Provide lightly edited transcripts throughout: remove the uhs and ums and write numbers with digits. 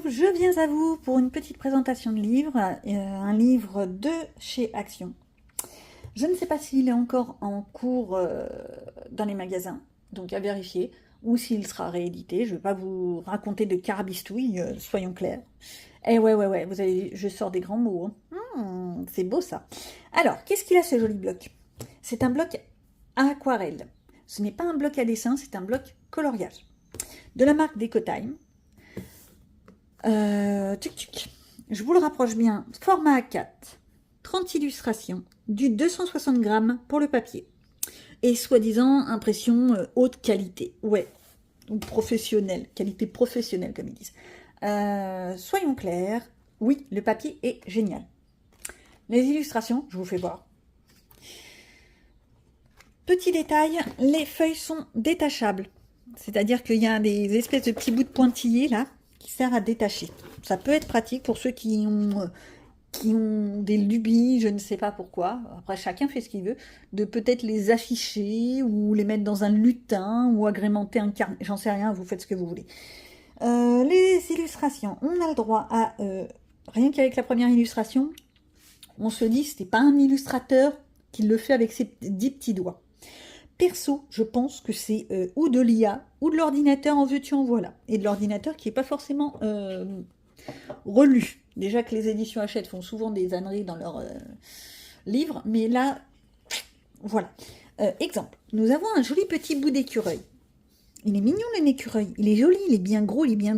je viens à vous pour une petite présentation de livre, un livre de chez Action. Je ne sais pas s'il est encore en cours dans les magasins, donc à vérifier, ou s'il sera réédité. Je ne vais pas vous raconter de carabistouilles, soyons clairs. Eh ouais, vous avez, je sors des grands mots. C'est beau ça. Alors, qu'est-ce qu'il a ce joli bloc? C'est un bloc à aquarelle. Ce n'est pas un bloc à dessin, c'est un bloc coloriage. De la marque Decotime. Je vous le rapproche bien. Format A4, 30 illustrations, du 260 grammes pour le papier. Et soi-disant impression haute qualité. Ouais, ou professionnelle, qualité professionnelle comme ils disent. Soyons clairs, oui, le papier est génial. Les illustrations, je vous fais voir. Petit détail, les feuilles sont détachables. C'est-à-dire qu'il y a des espèces de petits bouts de pointillés là, qui servent à détacher. Ça peut être pratique pour ceux qui ont des lubies, je ne sais pas pourquoi. Après, chacun fait ce qu'il veut. De peut-être les afficher ou les mettre dans un lutin ou agrémenter un carnet. J'en sais rien, vous faites ce que vous voulez. Les illustrations, on a le droit à... rien qu'avec la première illustration, on se dit c'était pas un illustrateur qui le fait avec ses 10 petits doigts. Perso, je pense que c'est ou de l'IA ou de l'ordinateur en veux-tu en voilà. Et de l'ordinateur qui n'est pas forcément relu. Déjà que les éditions Hachette font souvent des âneries dans leurs livres, mais là, voilà. Exemple, nous avons un joli petit bout d'écureuil. Il est mignon le écureuil, il est joli, il est bien gros, il est bien...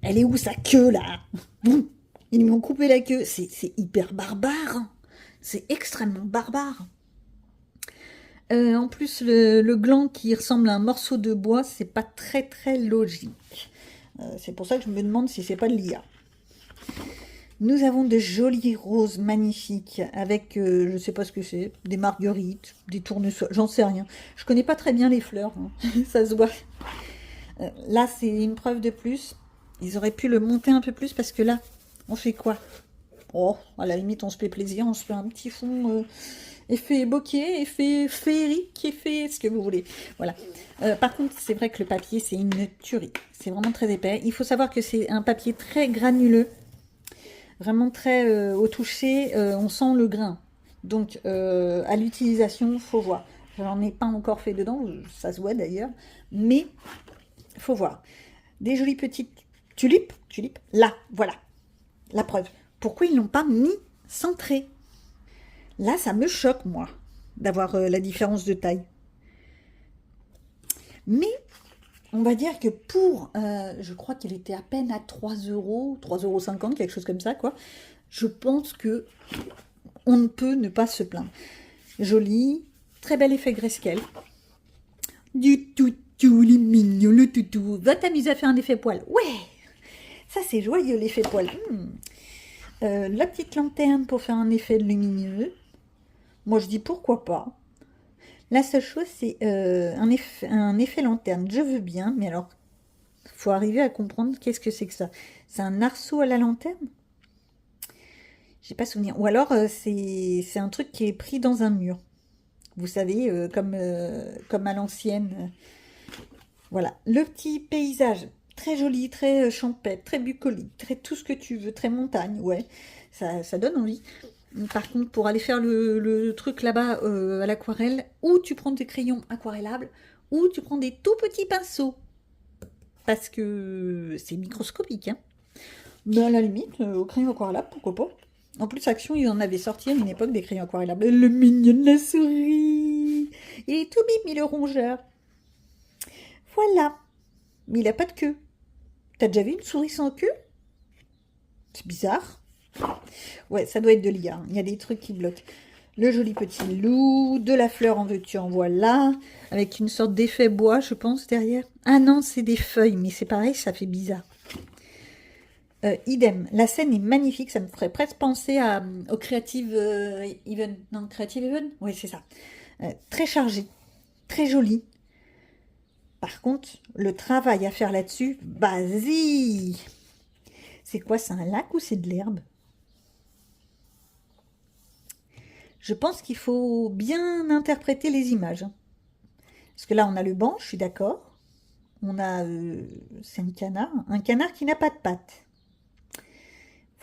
Elle est où sa queue là? Boum, ils m'ont coupé la queue, c'est hyper barbare. C'est extrêmement barbare. En plus, le gland qui ressemble à un morceau de bois, c'est pas très logique. C'est pour ça que je me demande si c'est pas de l'IA. Nous avons de jolies roses magnifiques avec, je sais pas ce que c'est, des marguerites, des tournesols, j'en sais rien. Je connais pas très bien les fleurs, hein. Ça se voit. Là, c'est une preuve de plus. Ils auraient pu le monter un peu plus parce que là, on fait quoi? Oh, à la limite, on se fait plaisir, on se fait un petit fond... effet bokeh, effet féerique, effet ce que vous voulez. Voilà. Par contre, c'est vrai que le papier, c'est une tuerie. C'est vraiment très épais. Il faut savoir que c'est un papier très granuleux. Vraiment très au toucher, on sent le grain. Donc, à l'utilisation, il faut voir. J'en ai pas encore fait dedans, ça se voit d'ailleurs. Mais, il faut voir. Des jolies petites tulipes. Là, voilà. La preuve. Pourquoi ils l'ont pas mis centré? Là, ça me choque, moi, d'avoir la différence de taille. Mais, on va dire que pour, je crois qu'il était à peine à 3 euros, 3,50 €, quelque chose comme ça, quoi. Je pense que on ne peut ne pas se plaindre. Joli, très bel effet grayscale. Du toutou, les mignons, le toutou. Va t'amuser à faire un effet poil. Ouais, ça c'est joyeux, l'effet poil. La petite lanterne pour faire un effet lumineux. Moi, je dis pourquoi pas. La seule chose, c'est un effet lanterne. Je veux bien, mais alors, il faut arriver à comprendre qu'est-ce que c'est que ça. C'est un arceau à la lanterne? J'ai pas souvenir. Ou alors, c'est un truc qui est pris dans un mur. Vous savez, comme à l'ancienne. Voilà. Le petit paysage, très joli, très champêtre, très bucolique, très tout ce que tu veux, très montagne, ouais. Ça donne envie. Par contre, pour aller faire le truc là-bas à l'aquarelle, ou tu prends des crayons aquarellables, ou tu prends des tout petits pinceaux. Parce que c'est microscopique, hein. Mais à la limite, au crayon aquarellable, pourquoi pas. En plus, Action, ils en avaient sorti à une époque des crayons aquarellables. Le mignon de la souris. Il est tout mimi, le rongeur. Voilà. Mais il a pas de queue. T'as déjà vu une souris sans queue? C'est bizarre. Ouais, ça doit être de l'IA. Il y a des trucs qui bloquent. Le joli petit loup, de la fleur en veux-tu en voilà, avec une sorte d'effet bois, je pense, derrière. Ah non, c'est des feuilles, mais c'est pareil, ça fait bizarre. Idem, la scène est magnifique, ça me ferait presque penser au Creative Even. Non, Creative Even? Oui, c'est ça. Très chargé, très joli. Par contre, le travail à faire là-dessus, vas-y! C'est quoi, c'est un lac ou c'est de l'herbe? Je pense qu'il faut bien interpréter les images. Parce que là, on a le banc, je suis d'accord. On a... c'est un canard qui n'a pas de pattes.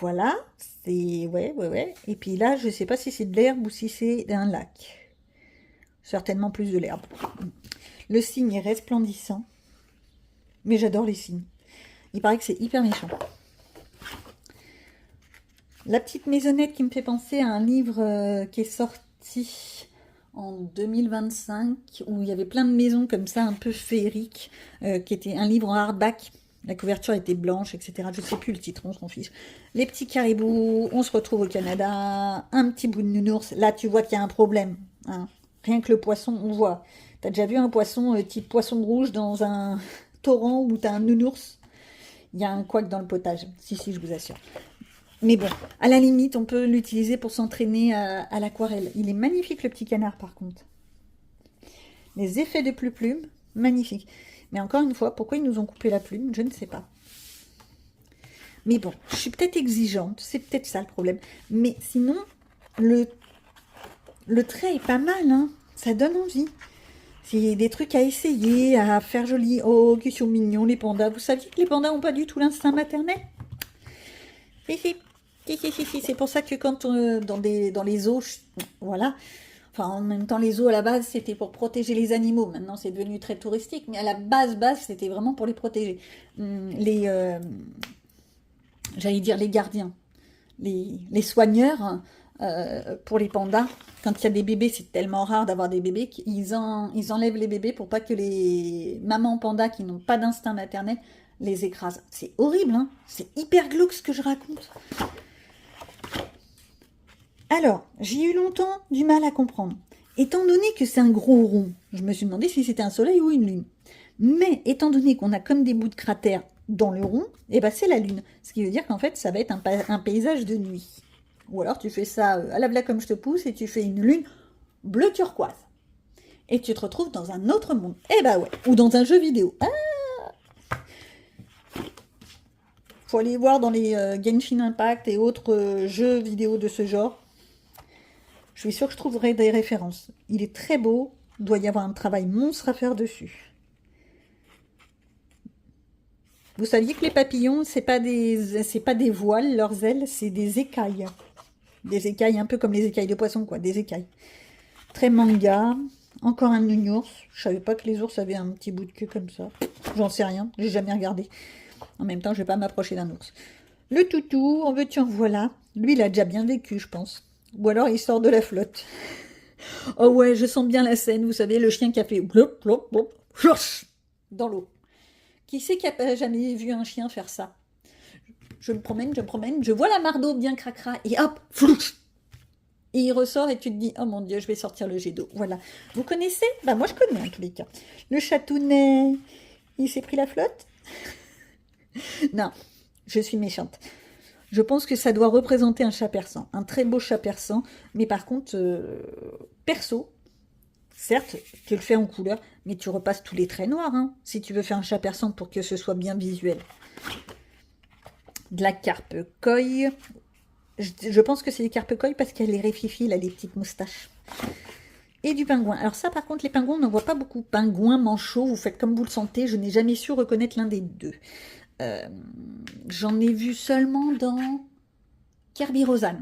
Voilà, c'est... Ouais. Et puis là, je ne sais pas si c'est de l'herbe ou si c'est un lac. Certainement plus de l'herbe. Le cygne est resplendissant. Mais j'adore les cygnes. Il paraît que c'est hyper méchant. La petite maisonnette qui me fait penser à un livre qui est sorti en 2025, où il y avait plein de maisons comme ça, un peu féeriques, qui était un livre en hardback. La couverture était blanche, etc. Je ne sais plus le titre, on s'en fiche. Les petits caribous, on se retrouve au Canada, un petit bout de nounours. Là, tu vois qu'il y a un problème. Hein. Rien que le poisson, on voit. T'as déjà vu un poisson type poisson rouge dans un torrent où t'as un nounours? Il y a un couac dans le potage. Si, je vous assure. Mais bon, à la limite, on peut l'utiliser pour s'entraîner à l'aquarelle. Il est magnifique, le petit canard, par contre. Les effets de plume, magnifique. Mais encore une fois, pourquoi ils nous ont coupé la plume? Je ne sais pas. Mais bon, je suis peut-être exigeante. C'est peut-être ça le problème. Mais sinon, le trait est pas mal. Hein. Ça donne envie. C'est des trucs à essayer, à faire joli. Oh, qu'ils sont mignons, les pandas. Vous saviez que les pandas n'ont pas du tout l'instinct maternel? Si. C'est pour ça que quand dans les zoos, voilà. Enfin, en même temps, les zoos, à la base, c'était pour protéger les animaux. Maintenant, c'est devenu très touristique. Mais à la base, c'était vraiment pour les protéger. J'allais dire les gardiens. Les soigneurs, pour les pandas. Quand il y a des bébés, c'est tellement rare d'avoir des bébés qu'ils enlèvent les bébés pour pas que les mamans pandas qui n'ont pas d'instinct maternel les écrasent. C'est horrible, hein. C'est hyper glauque ce que je raconte. Alors, j'ai eu longtemps du mal à comprendre. Étant donné que c'est un gros rond, je me suis demandé si c'était un soleil ou une lune. Mais étant donné qu'on a comme des bouts de cratères dans le rond, eh ben c'est la lune. Ce qui veut dire qu'en fait, ça va être un paysage de nuit. Ou alors tu fais ça à la blague comme je te pousse et tu fais une lune bleu turquoise. Et tu te retrouves dans un autre monde. Eh ben ouais, ou dans un jeu vidéo. Faut aller voir dans les Genshin Impact et autres jeux vidéo de ce genre. Je suis sûre que je trouverai des références. Il est très beau. Il doit y avoir un travail monstre à faire dessus. Vous saviez que les papillons, c'est pas des voiles, leurs ailes, c'est des écailles. Des écailles un peu comme les écailles de poisson, quoi. Des écailles. Très manga. Encore un nounours. Je savais pas que les ours avaient un petit bout de queue comme ça. J'en sais rien. J'ai jamais regardé. En même temps, je vais pas m'approcher d'un ours. Le toutou, en veux-tu en voilà. Lui, il a déjà bien vécu, je pense. Ou alors, il sort de la flotte. Oh ouais, je sens bien la scène. Vous savez, le chien qui a fait blop, blop, blop, dans l'eau. Qui c'est qui a jamais vu un chien faire ça? Je me promène, je vois la mare d'eau bien cracra, et hop, flouch. Et il ressort et tu te dis, oh mon Dieu, je vais sortir le jet d'eau. Voilà. Vous connaissez? Bah moi je connais en tous les cas. Le chatounet, il s'est pris la flotte? Non, je suis méchante. Je pense que ça doit représenter un chat persan, un très beau chat persan, mais par contre, perso, certes, tu le fais en couleur, mais tu repasses tous les traits noirs, hein, si tu veux faire un chat persan pour que ce soit bien visuel. De la carpe koi. Je pense que c'est des carpe koi parce qu'elle est réfifi, elle a les petites moustaches. Et du pingouin. Alors ça, par contre, les pingouins, on n'en voit pas beaucoup. Pingouin, manchot, vous faites comme vous le sentez. Je n'ai jamais su reconnaître l'un des deux. J'en ai vu seulement dans Kirby Rosanne.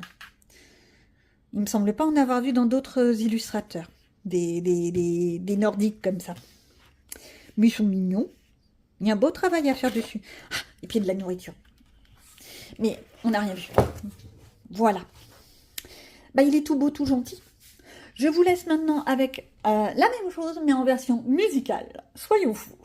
Il me semble pas en avoir vu dans d'autres illustrateurs. Des nordiques comme ça. Mais ils sont mignons. Il y a un beau travail à faire dessus. Ah, et puis de la nourriture. Mais on n'a rien vu. Voilà. Bah, il est tout beau, tout gentil. Je vous laisse maintenant avec la même chose, mais en version musicale. Soyons fous.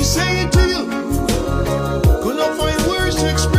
Say it to you. Could not find words to express.